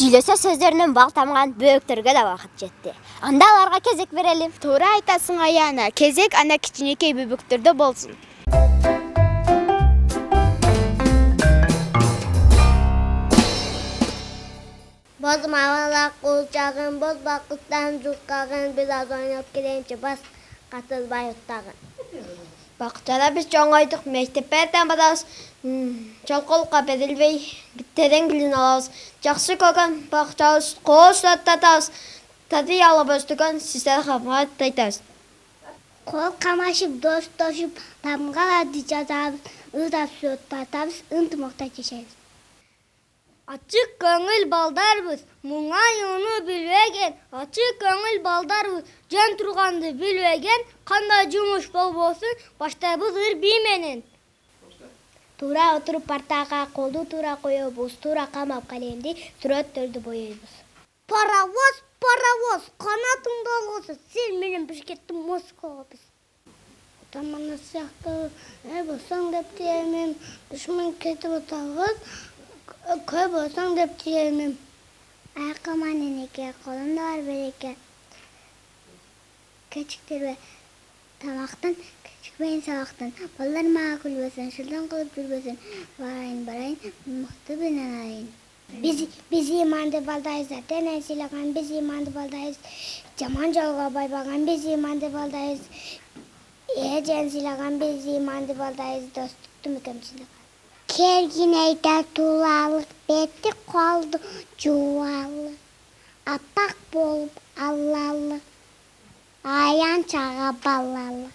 Сүйлөсө сөздөрүнөн бал тамган бөөктөргө да вакыт жетти. Анда аларга кезек берели. Туура айтасың, Аяна. Кезек ана кичинекей бөбөктөрдө болсун. Bozmavalak uçağın, boz bakıttan cukağın, biraz oynap girince bas katılbay uttağın. Бакчада биз чоң айдык, мектепке эртең барабыз. Чолколукка берилбей, биттеден билин алабыз. Жакшы көргөн бакчабыз, кош аттатабыз. Тати алып өстүгөн сиздер хамат айтабыз. Kol kamaşıp, dost tamga adı жазабыз, ıdap söt tatabız, ıntımokta geçeriz. Açık көңүл балдарбыз, муңаюуну билбеген. Açık көңүл балдарбыз, жан турганды билбеген. Кандай жумуш болбосун, баштайбыз ыр бий менен. Тура oturup partага колду тура коёбуз, тура камап калемди сүрөттөрдү боёйбуз. Паровоз, паровоз, канатыңды алгысыз, сен менен бишкектин Москвага биз. Тамана сыяктуу болсоң деп тиемин, душман кетип атабыз. Köy bolsaң деп тиемин. Айкаман энеке, колумда бар береке. Кечиктербе тамактан, кечикпейин сабактан. Балдар мага күлбөсүн, шылдан кылып жүрбөсүн. Барайын, мыкты менен айын. Биз иманды балдайбыз, тенен сыйлаган, биз иманды балдайбыз. Жаман жолго байбаган, биз иманды балдайбыз. Эжен сыйлаган, биз иманды балдайбыз, достукту мекемчилик. Kergin eyder tulalık beti kaldı cuvalı. Apak bolup allalı. Ayan çağa ballalı.